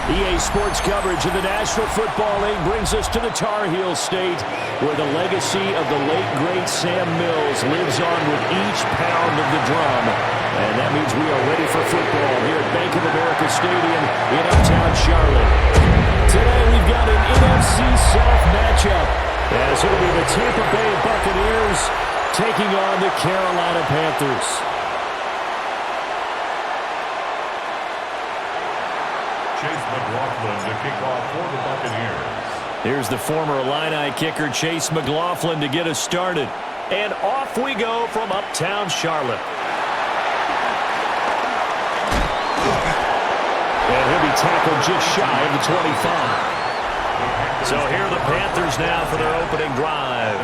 EA Sports coverage of the National Football League brings us to the Tar Heel State, where the legacy of the late, great Sam Mills lives on with each pound of the drum. And that means we are ready for football here at Bank of America Stadium in uptown Charlotte. Today we've got an NFC South matchup, as it'll be the Tampa Bay Buccaneers taking on the Carolina Panthers. Chase McLaughlin to kick off for the Buccaneers. Here's the former Illini kicker Chase McLaughlin to get us started. And off we go from uptown Charlotte. And he'll be tackled just shy of the 25. So here are the Panthers now for their opening drive.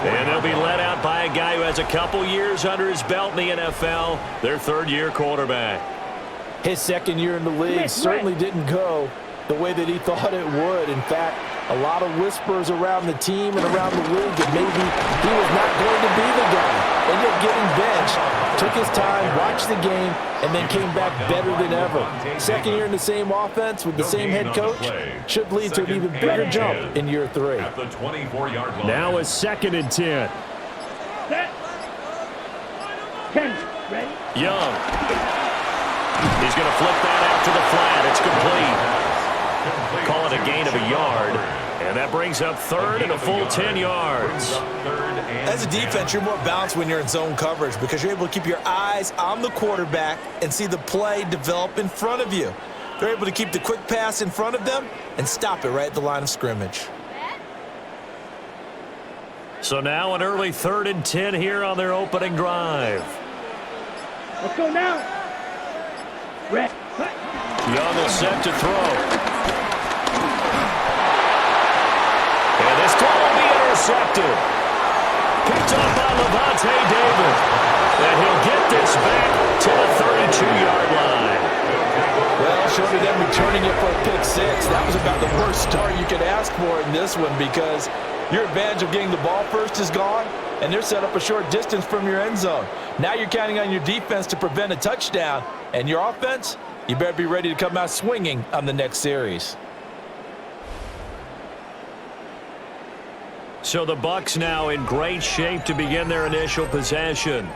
And they'll be led out by a guy who has a couple years under his belt in the NFL, their third-year quarterback. His second year in the league certainly didn't go the way that he thought it would. In fact, a lot of whispers around the team and around the league that maybe he was not going to be the guy. Ended up getting benched, took his time, watched the game, and then came back better than ever. Second year in the same offense with the same head coach should lead to an even bigger jump in year 3. At the 24-yard line. Now a 2nd and 10. Young. He's going to flip that out to the flat. It's complete. Call it a gain of a yard. And that brings up 3rd and a full 10 yards. As a defense, you're more balanced when you're in zone coverage because you're able to keep your eyes on the quarterback and see the play develop in front of you. They're able to keep the quick pass in front of them and stop it right at the line of scrimmage. So now an early 3rd and 10 here on their opening drive. Let's go now. Young will set to throw. And this throw will be intercepted. Picked up by Levante David. And he'll get this back to the 32-yard line. Well, short of them returning it for a pick 6, that was about the worst start you could ask for in this one because your advantage of getting the ball first is gone, and they're set up a short distance from your end zone. Now you're counting on your defense to prevent a touchdown, and your offense, you better be ready to come out swinging on the next series. So the Bucs now in great shape to begin their initial possession.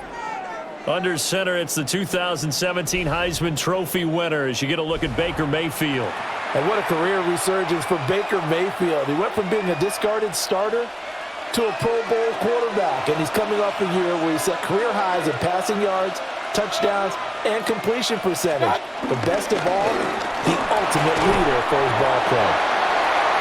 Under center, it's the 2017 Heisman Trophy winner as you get a look at Baker Mayfield. And what a career resurgence for Baker Mayfield. He went from being a discarded starter to a Pro Bowl quarterback, and he's coming off a year where he set career highs in passing yards, touchdowns, and completion percentage. But best of all, the ultimate leader for his ball club.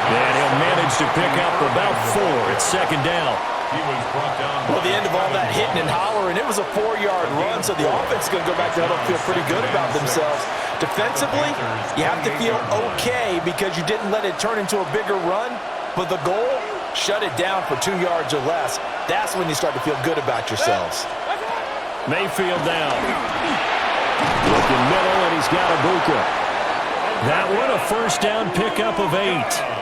And he'll manage to pick up about 4 at 2nd down. He was brought down. Well, the end of all that hitting and hollering, it was a 4-yard run, so the offense is going to go back to huddle and feel pretty good about themselves. Defensively, you have to feel okay because you didn't let it turn into a bigger run, but the goal, shut it down for 2 yards or less. That's when you start to feel good about yourselves. Mayfield down. Looking middle, and he's got Ibuka. That one, a 1st down pickup of 8.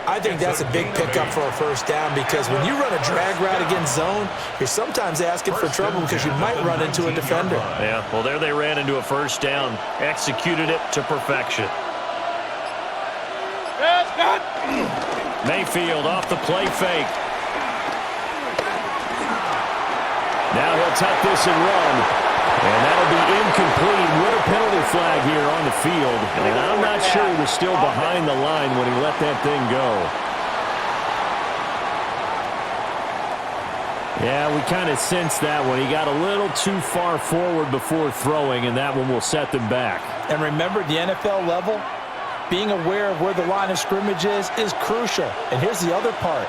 I think that's a big pickup for a 1st down because when you run a drag route against zone, you're sometimes asking for trouble because you might run into a defender. Yeah, well, there they ran into a 1st down. Executed it to perfection. Mayfield off the play fake. Now he'll tuck this and run. And that'll be incomplete with a penalty flag here on the field. And I'm not sure he was still behind the line when he let that thing go. Yeah, we kind of sensed that one. He got a little too far forward before throwing, and that one will set them back. And remember, the NFL level, being aware of where the line of scrimmage is crucial. And here's the other part.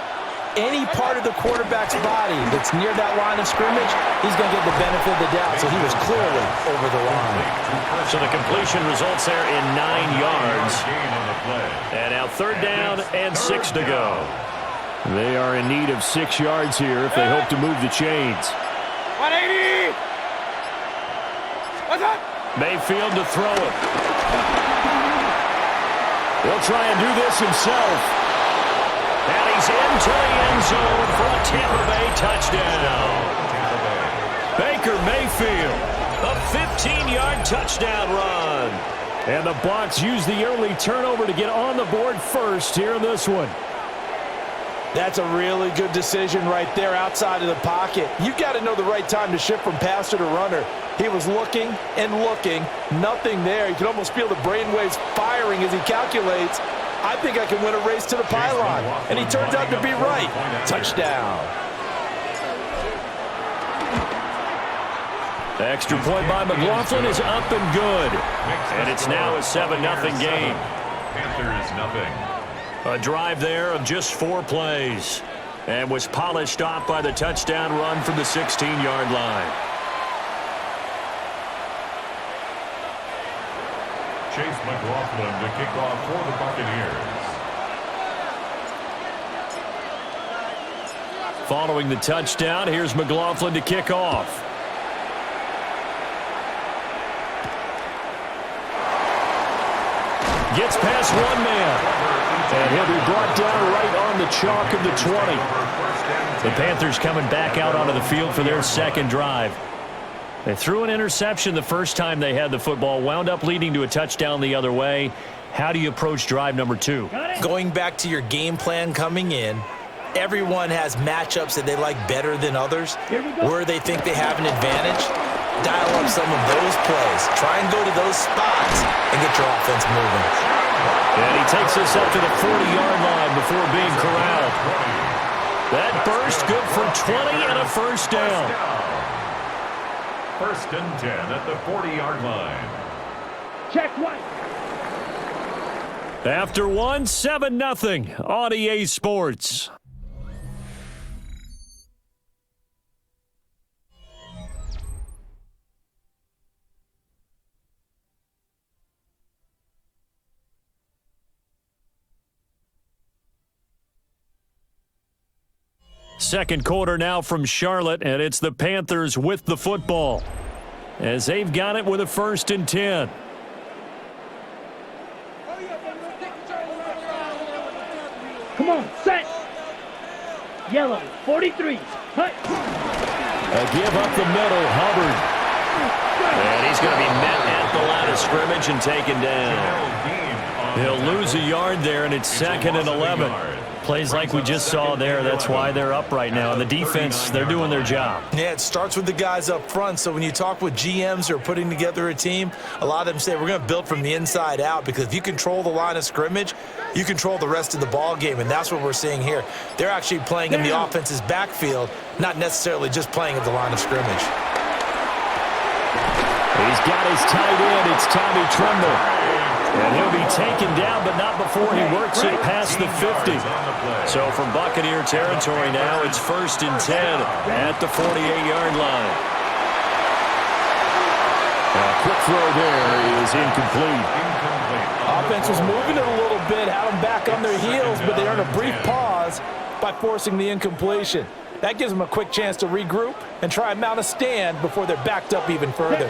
Any part of the quarterback's body that's near that line of scrimmage, he's going to get the benefit of the doubt. So he was clearly over the line. So the completion results there in 9 yards. And now 3rd down and 6 to go. They are in need of 6 yards here if they hope to move the chains. 180! What's up? Mayfield to throw it. He'll try and do this himself. And he's into the end zone for a Tampa Bay touchdown. Baker Mayfield, a 15-yard touchdown run. And the Bucs use the early turnover to get on the board first here in this one. That's a really good decision right there outside of the pocket. You've got to know the right time to shift from passer to runner. He was looking and looking, nothing there. You can almost feel the brainwaves firing as he calculates, I think I can win a race to the pylon. And he turns out to be right. Touchdown. The extra point by McLaughlin is up and good. And it's now a 7-0 game. Panthers nothing. A drive there of just 4 plays. And was polished off by the touchdown run from the 16-yard line. Chase McLaughlin to kick off for the Buccaneers. Following the touchdown, here's McLaughlin to kick off. Gets past one man. And he'll be brought down right on the chalk of the 20. The Panthers coming back out onto the field for their second drive. They threw an interception the first time they had the football, wound up leading to a touchdown the other way. How do you approach drive number 2? Going back to your game plan coming in, everyone has matchups that they like better than others, where they think they have an advantage. Dial up some of those plays. Try and go to those spots and get your offense moving. And he takes us up to the 40-yard line before being corralled. That burst good for 20 and a first down. First and 10 at the 40-yard line. Check one. After one, 7-0 on EA Sports. Second quarter now from Charlotte, and it's the Panthers with the football as they've got it with a 1st and 10. Come on, set. Yellow, 43. Hut. A give up the middle, Hubbard. And he's going to be met at the line of scrimmage and taken down. He'll lose a yard there, and it's 2nd and 11. Plays like we just saw there. That's why they're up right now. And the defense, they're doing their job. Yeah, it starts with the guys up front. So when you talk with GMs who are putting together a team, a lot of them say we're going to build from the inside out, because if you control the line of scrimmage, you control the rest of the ball game, and that's what we're seeing here. They're actually playing in the offense's backfield, not necessarily just playing at the line of scrimmage. He's got his tight end. It's Tommy Tremble. And he'll be taken down, but not before he works it past the 50. So from Buccaneer territory now, it's 1st and 10 at the 48-yard line. A quick throw there is incomplete. Offense was moving it a little bit, had them back on their heels, but they earned a brief pause by forcing the incompletion. That gives them a quick chance to regroup and try and mount a stand before they're backed up even further.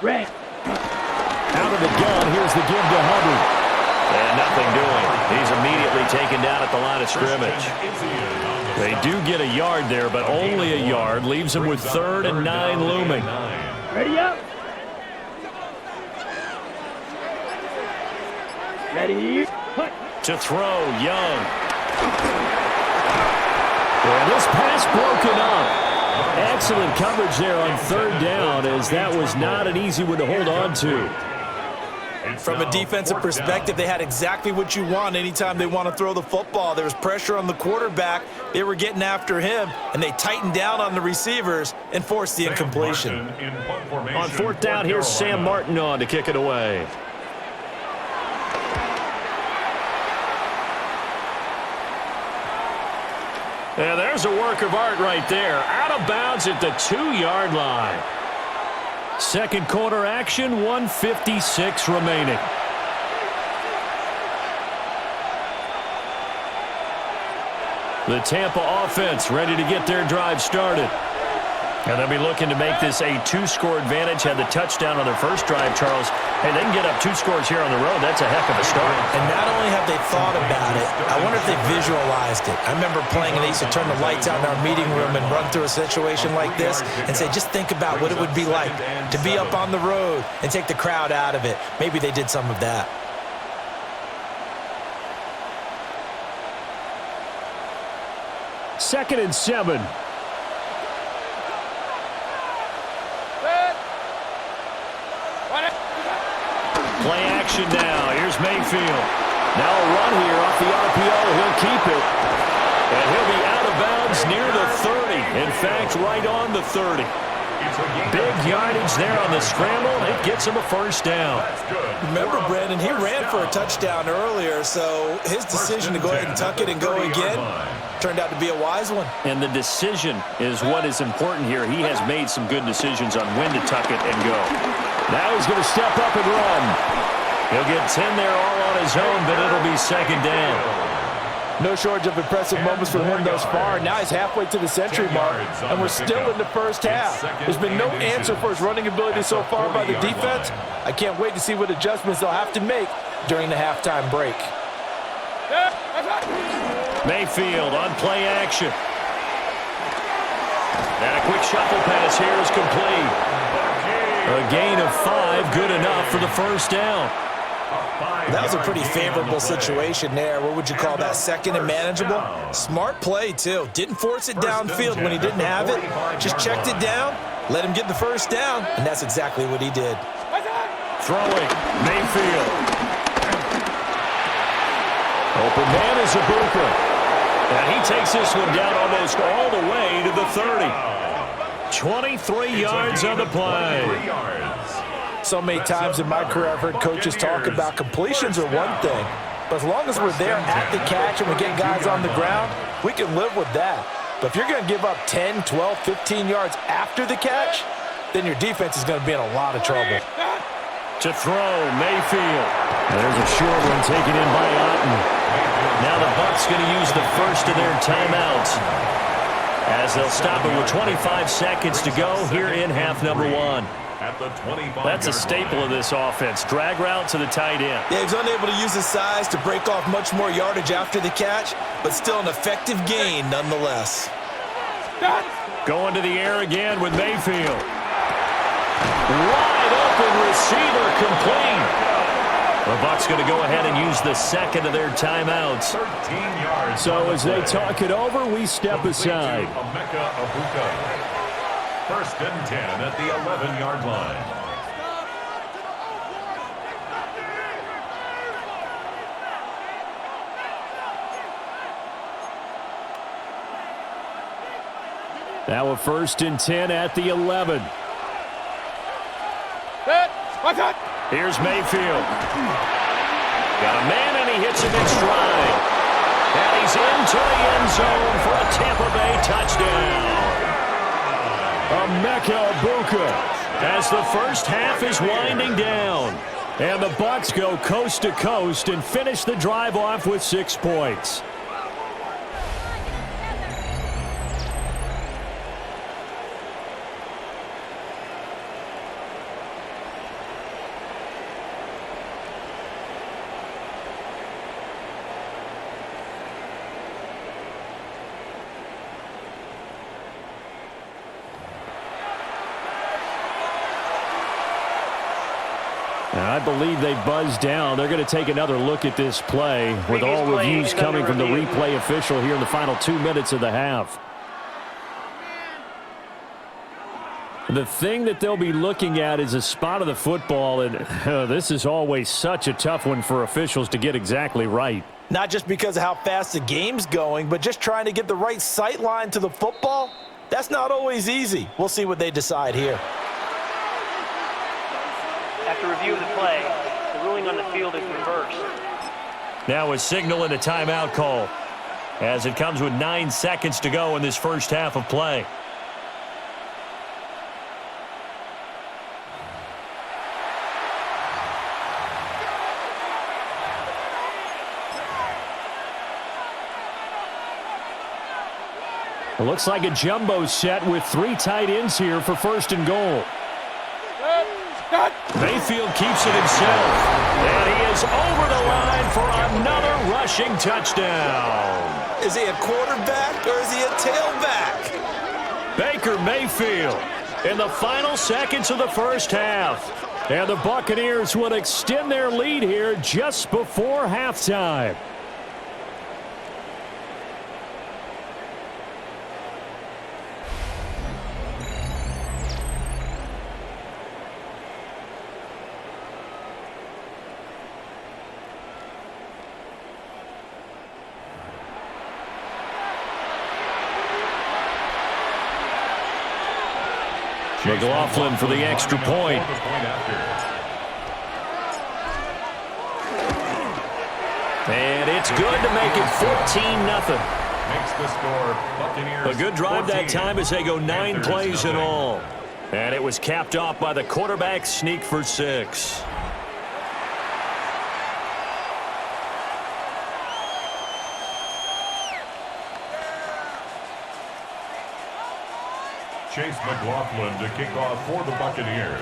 Red. Out of the gun, here's the give to Hubbard. And nothing doing. He's immediately taken down at the line of scrimmage. They do get a yard there, but only a yard. Leaves them with 3rd and 9 looming. Ready up. Ready. Hut. To throw, Young. And this pass broken up. Excellent coverage there on 3rd down, as that was not an easy one to hold on to. From a defensive perspective, they had exactly what you want anytime they want to throw the football. There was pressure on the quarterback. They were getting after him, and they tightened down on the receivers and forced the incompletion. On 4th down, here's Sam Martin on to kick it away. Yeah, there's a work of art right there. Out of bounds at the 2-yard line. Second quarter action, 1:56 remaining. The Tampa offense ready to get their drive started. And they'll be looking to make this a 2-score advantage. Had the touchdown on their first drive, Charles. Hey, they can get up 2 scores here on the road. That's a heck of a start. And not only have they thought about it, I wonder if they visualized it. I remember playing and they used to turn the lights out in our meeting room and run through a situation like this and say, just think about what it would be like to be up on the road and take the crowd out of it. Maybe they did some of that. Second and 7. Play action now. Here's Mayfield. Now a run here off the RPO. He'll keep it. And he'll be out of bounds near the 30. In fact, right on the 30. Big yardage there on the scramble. It gets him a first down. Remember, Brandon, he ran for a touchdown earlier, so his decision to go ahead and tuck it and go again turned out to be a wise one. And the decision is what is important here. He has made some good decisions on when to tuck it and go. Now he's going to step up and run. He'll get 10 there all on his own, but it'll be second down. No shortage of impressive moments from him thus far. Now he's halfway to the century mark, and we're still in the first half. There's been no answer for his running ability so far by the defense. I can't wait to see what adjustments they'll have to make during the halftime break. Mayfield on play action. And a quick shuffle pass here is complete. A gain of 5, good enough for the first down. That was a pretty favorable situation there. What would you call that? Second and manageable? Smart play, too. Didn't force it downfield when he didn't have it. Just checked it down, let him get the first down, and that's exactly what he did. Throwing, Mayfield. Open man is Ibuka. And he takes this one down almost all the way to the 30. 23 yards on the play. So many times in my career I've heard coaches talk about completions are one thing, but as long as we're there at the catch and we get guys on the ground, we can live with that. But if you're going to give up 10, 12, 15 yards after the catch, then your defense is going to be in a lot of trouble. To throw, Mayfield. There's a short one taken in by Otten. Now the Bucs going to use the first of their timeouts as they'll stop it with 25 seconds to go here in half number 1. That's a staple of this offense. Drag route to the tight end. Yeah, he's unable to use his size to break off much more yardage after the catch, but still an effective gain nonetheless. Going to the air again with Mayfield. Wide open receiver complete. The Bucs going to go ahead and use the second of their timeouts. 13 yards. So as they talk it over, we step aside. First and 10 at the 11-yard line. Now a first and 10 at the 11. Here's Mayfield. Got a man and he hits him in stride. And he's into the end zone for a Tampa Bay touchdown. Ibuka as the first half is winding down. And the Bucs go coast to coast and finish the drive off with 6 points. I believe they buzzed down. They're going to take another look at this play with all reviews coming from the replay official here in the final 2 minutes of the half. The thing that they'll be looking at is a spot of the football, and this is always such a tough one for officials to get exactly right. Not just because of how fast the game's going, but just trying to get the right sight line to the football. That's not always easy. We'll see what they decide here. After review of the play, the ruling on the field is reversed. Now a signal and a timeout call as it comes with 9 seconds to go in this first half of play. looks like a jumbo set with 3 tight ends here for 1st and goal. Mayfield keeps it himself. And he is over the line for another rushing touchdown. Is he a quarterback or is he a tailback? Baker Mayfield in the final seconds of the first half. And the Buccaneers will extend their lead here just before halftime. McLaughlin for the extra point. And it's good to make it 14-0. Makes the score Buccaneers. A good drive 14, that time as they go 9 plays in 0. all. And it was capped off by the quarterback sneak for 6. Chase McLaughlin to kick off for the Buccaneers.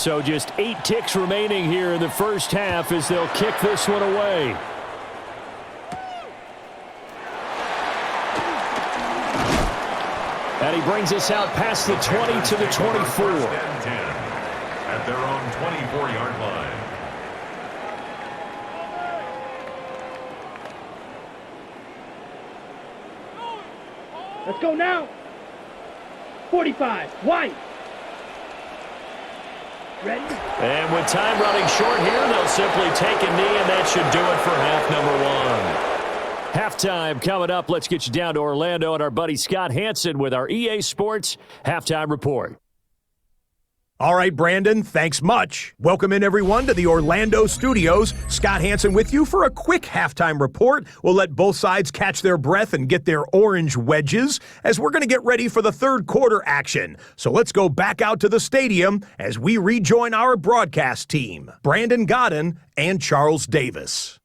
So just 8 ticks remaining here in the first half as they'll kick this one away. And he brings us out past the 20 to the 24. First and 10 at their own 24-yard line. Let's go now. 45. White. Ready? And with time running short here, they'll simply take a knee, and that should do it for half number 1. Halftime coming up. Let's get you down to Orlando and our buddy Scott Hanson with our EA Sports Halftime Report. All right, Brandon, thanks much. Welcome in, everyone, to the Orlando studios. Scott Hanson with you for a quick halftime report. We'll let both sides catch their breath and get their orange wedges as we're going to get ready for the third quarter action. So let's go back out to the stadium as we rejoin our broadcast team, Brandon Godden and Charles Davis.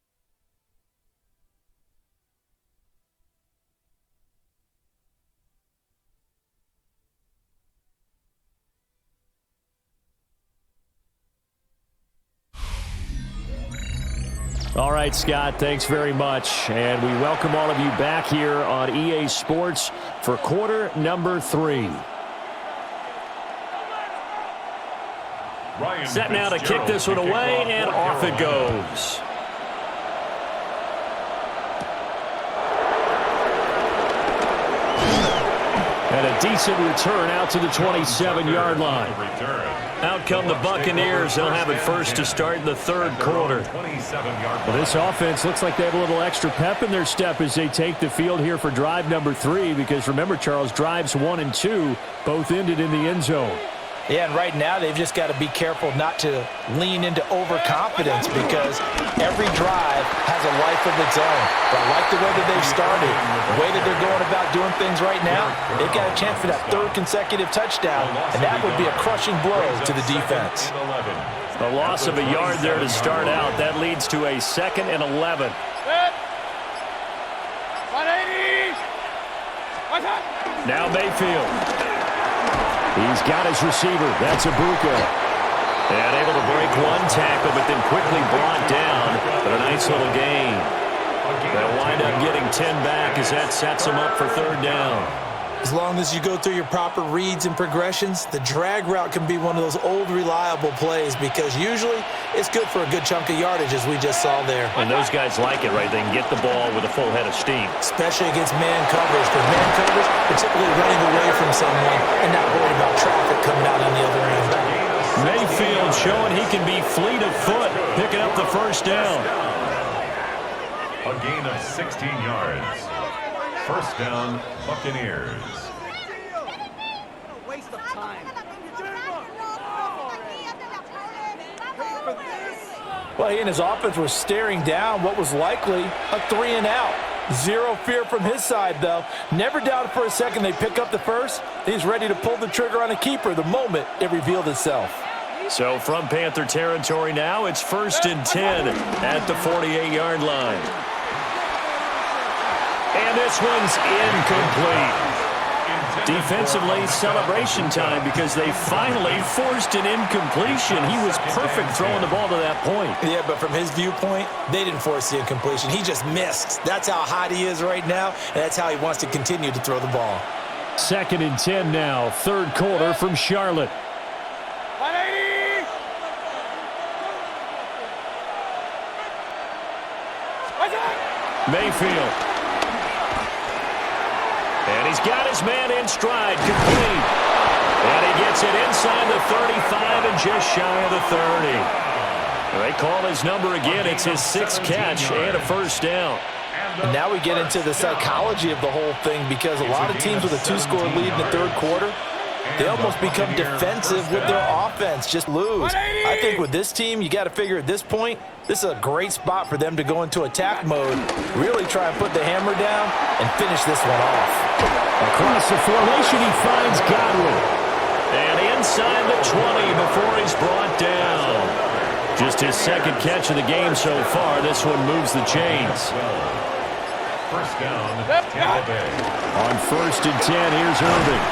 All right, Scott, thanks very much. And we welcome all of you back here on EA Sports for quarter number 3. Set now to kick this one away, and off it goes. And a decent return out to the 27-yard line. Out come the Buccaneers. They'll have it first to start in the third quarter. Well, this offense looks like they have a little extra pep in their step as they take the field here for drive number 3, because remember, Charles, drives 1 and 2 both ended in the end zone. Yeah, and right now they've just got to be careful not to lean into overconfidence, because every drive has a life of its own. But I like the way that they've started, the way that they're going about doing things right now. They've got a chance for that 3rd consecutive touchdown, and that would be a crushing blow to the defense. A loss of a yard there to start out. That leads to a 2nd and 11. Now Mayfield. He's got his receiver. That's Ibuka. And able to break 1 tackle, but then quickly brought down. But a nice little gain. They'll wind up getting 10 back as that sets them up for 3rd down. As long as you go through your proper reads and progressions, the drag route can be one of those old reliable plays, because usually it's good for a good chunk of yardage, as we just saw there. And those guys like it, right? They can get the ball with a full head of steam. Especially against man coverage, because man coverage, they're typically running away from someone and not worried about traffic coming out on the other end. Mayfield showing he can be fleet of foot, picking up the 1st down. A gain of 16 yards. 1st down, Buccaneers. Waste of time. Well, he and his offense were staring down what was likely a 3 and out. Zero fear from his side, though. Never doubted for a second they'd pick up the first. He's ready to pull the trigger on a keeper the moment it revealed itself. So from Panther territory now, it's 1st and 10 at the 48-yard line. And this one's incomplete. Defensively, celebration time because they finally forced an incompletion. He was perfect throwing the ball to that point. Yeah, but from his viewpoint, they didn't force the incompletion. He just missed. That's how hot he is right now, and that's how he wants to continue to throw the ball. 2nd and 10 now, 3rd quarter from Charlotte. Mayfield. And he's got his man in stride, complete. And he gets it inside the 35 and just shy of the 30. They call his number again. It's his 6th catch and a 1st down. And now we get into the psychology of the whole thing because a lot of teams with a 2-score lead in the 3rd quarter, they almost become defensive with their offense, just lose. I think with this team, you got to figure at this point, this is a great spot for them to go into attack mode, really try and put the hammer down and finish this one off. Across the formation, he finds Godwin. And inside the 20 before he's brought down. Just his 2nd catch of the game so far. This one moves the chains. 1st down, Tampa Bay. On 1st and 10, here's Irving.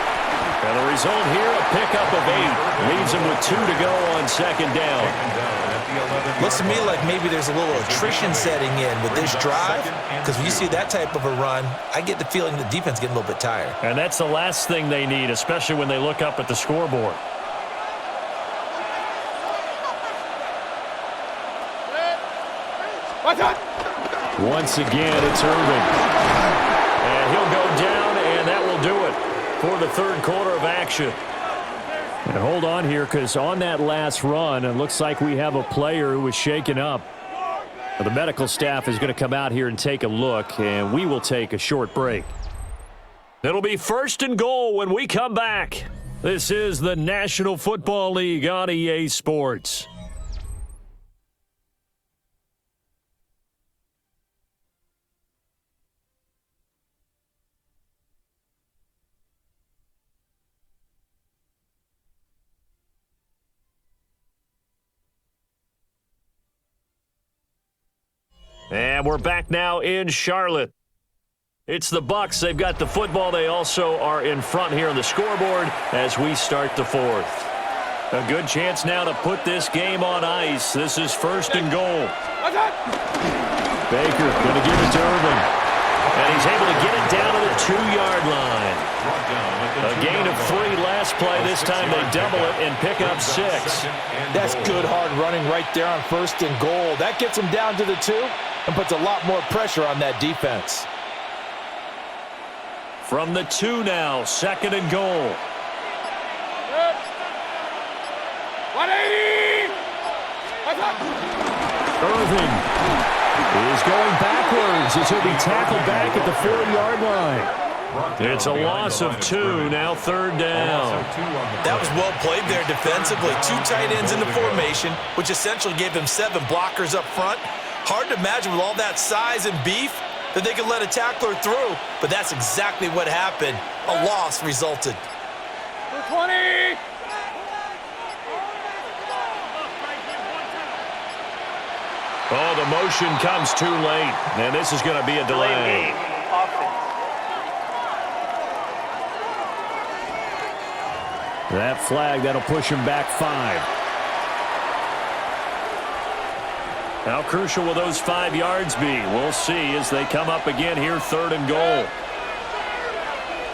And the result here, a pickup of 8. Leaves him with 2 to go on 2nd down. Looks to me like maybe there's a little attrition setting in with this drive, because when you see that type of a run, I get the feeling the defense getting a little bit tired. And that's the last thing they need, especially when they look up at the scoreboard. Once again, it's Irving. And he'll go down, and that will do it for the 3rd quarter of action. And hold on here, because on that last run, it looks like we have a player who was shaken up. The medical staff is going to come out here and take a look, and we will take a short break. It'll be 1st and goal when we come back. This is the National Football League on EA Sports. And we're back now in Charlotte. It's the Bucs. They've got the football. They also are in front here on the scoreboard as we start the 4th. A good chance now to put this game on ice. This is 1st and goal. Baker going to give it to Irving. And he's able to get it down to the 2-yard line. A gain of 3 last play. This time they double it and pick up 6. That's good hard running right there on 1st and goal. That gets them down to the 2 and puts a lot more pressure on that defense. From the 2 now, 2nd and goal. 180! Irving is going backwards as he'll be tackled back at the 4-yard line. It's a loss of 2, now 3rd down. That was well played there defensively. 2 tight ends in the formation, which essentially gave them 7 blockers up front. Hard to imagine with all that size and beef that they could let a tackler through, but that's exactly what happened. A loss resulted. 20! Oh, the motion comes too late, and this is going to be a delay. That flag, that'll push him back 5. How crucial will those 5 yards be? We'll see as they come up again here, 3rd and goal.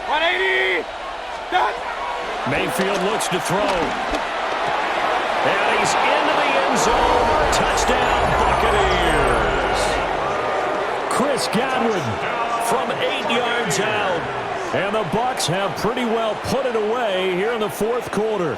180! Done! Mayfield looks to throw. And he's into the end zone. Touchdown, Buccaneers. Chris Godwin from 8 yards out. And the Bucs have pretty well put it away here in the 4th quarter.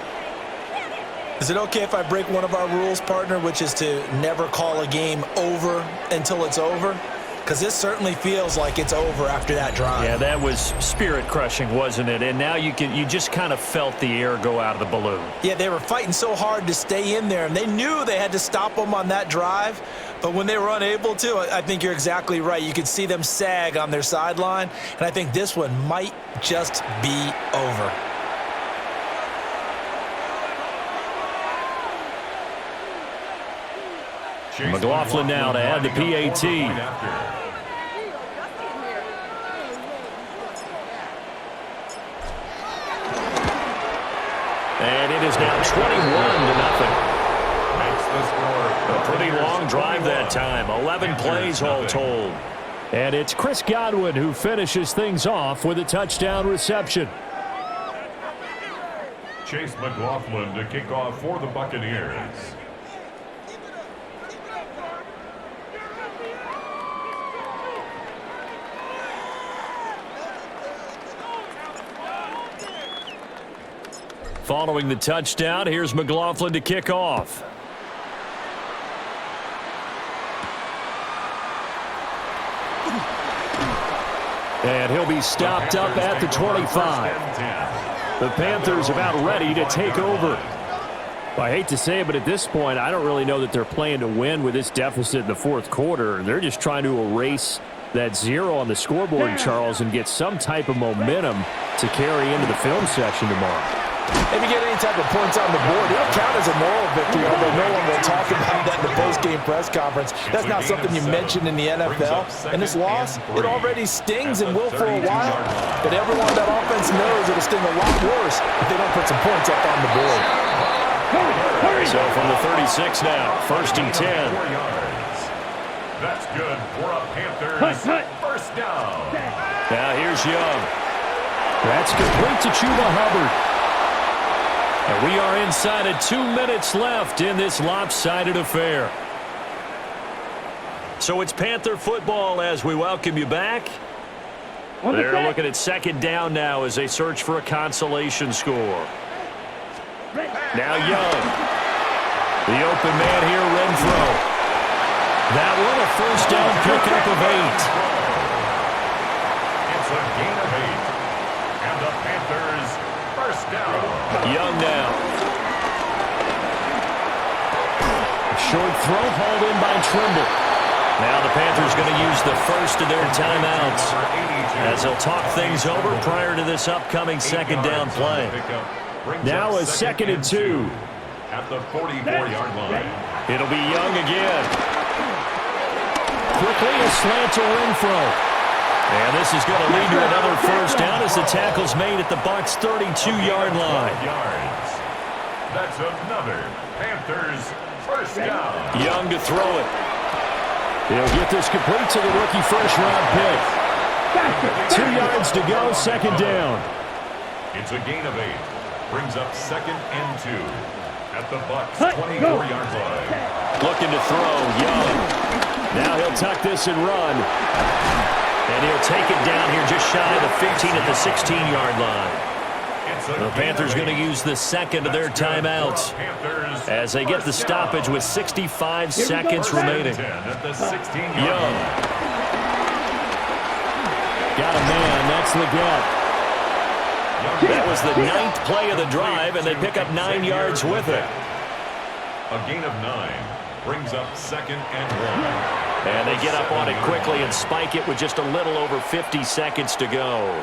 Is it okay if I break one of our rules, partner, which is to never call a game over until it's over? Because this certainly feels like it's over after that drive. Yeah, that was spirit-crushing, wasn't it? And now you just kind of felt the air go out of the balloon. Yeah, they were fighting so hard to stay in there, and they knew they had to stop them on that drive. But when they were unable to, I think you're exactly right. You could see them sag on their sideline, and I think this one might just be over. McLaughlin now to add the PAT. And it is now 21-0. Makes the score. A pretty long drive that time. 11 plays all told. And it's Chris Godwin who finishes things off with a touchdown reception. Chase McLaughlin to kick off for the Buccaneers. Following the touchdown, here's McLaughlin to kick off. And he'll be stopped up at the 25. The Panthers about ready to take over. Well, I hate to say it, but at this point, I don't really know that they're playing to win with this deficit in the fourth quarter. They're just trying to erase that 0 on the scoreboard, Charles, and get some type of momentum to carry into the film session tomorrow. If you get any type of points on the board, it'll count as a moral victory, although no one will talk about that in the post-game press conference. That's not something you mentioned in the NFL. And this loss, it already stings and will for a while. But everyone on that offense knows it'll sting a lot worse if they don't put some points up on the board. So from the 36 now, 1st and 10. That's good for a Panthers first down. Now here's Young. That's complete to Chuba Hubbard. And we are inside of 2 minutes left in this lopsided affair. So it's Panther football as we welcome you back. They're looking at 2nd down now as they search for a consolation score. Now Young. The open man here, Renfro. That one a first down pickup of 8. It's a gain of 8. And the Panthers first down. Young now. Short throw hauled in by Trimble. Now the Panthers going to use the first of their timeouts as they'll talk things over prior to this upcoming 2nd down play. Now a 2nd and 2. At the 44-yard line. It'll be Young again. Quickly a slant to Renfro. And this is going to lead to another first down as the tackle's made at the Bucs' 32-yard line. That's another Panthers first down. Young to throw it. He'll get this complete to the rookie first-round pick. 2 yards to go, 2nd down. It's a gain of 8. Brings up 2nd and 2 at the Bucs' 24-yard line. Looking to throw, Young. Now he'll tuck this and run. And he'll take it down here just shy of the 15 at the 16-yard line. The Panthers going to use the 2nd of their timeouts as they get the stoppage with 65 seconds remaining. Young. Got a man. That's Leggett. That was the 9th play of the drive, and they pick up 9 yards with it. A gain of 9 brings up 2nd and 1. And they get up on it quickly and spike it with just a little over 50 seconds to go.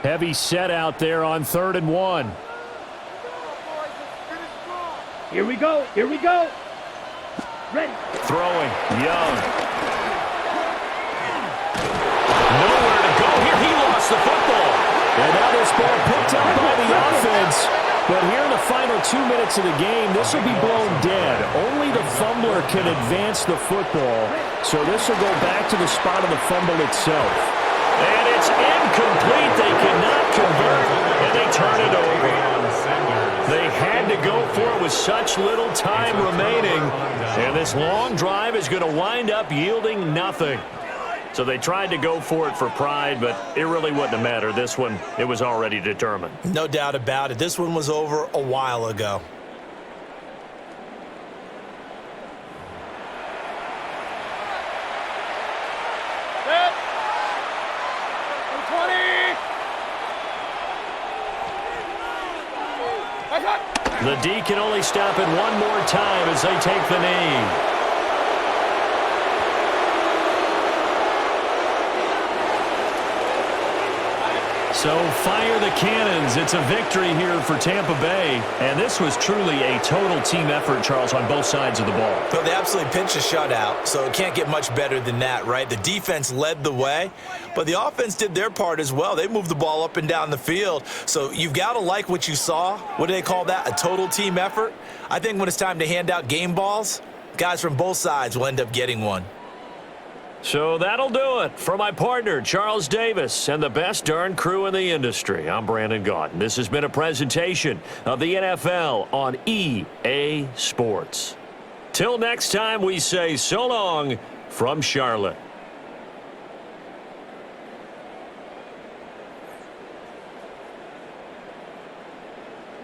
Heavy set out there on 3rd and 1. Here we go. Here we go. Ready. Throwing. Young. Nowhere to go here. He lost the football. And now this ball picked up by the offense. But here in the final 2 minutes of the game, this will be blown dead. Only the fumbler can advance the football. So this will go back to the spot of the fumble itself. And it's incomplete. They cannot convert, and they turn it over. They had to go for it with such little time remaining. And this long drive is going to wind up yielding nothing. So they tried to go for it for pride, but it really wouldn't have mattered. This one, it was already determined. No doubt about it. This one was over a while ago. Set. 20. Back up. The D can only stop it one more time as they take the knee. So fire the cannons. It's a victory here for Tampa Bay. And this was truly a total team effort, Charles, on both sides of the ball. Well, they absolutely pinched a shutout, so it can't get much better than that, right? The defense led the way, but the offense did their part as well. They moved the ball up and down the field. So you've got to like what you saw. What do they call that? A total team effort? I think when it's time to hand out game balls, guys from both sides will end up getting one. So that'll do it for my partner, Charles Davis, and the best darn crew in the industry. I'm Brandon Gaudin. This has been a presentation of the NFL on EA Sports. Till next time, we say so long from Charlotte.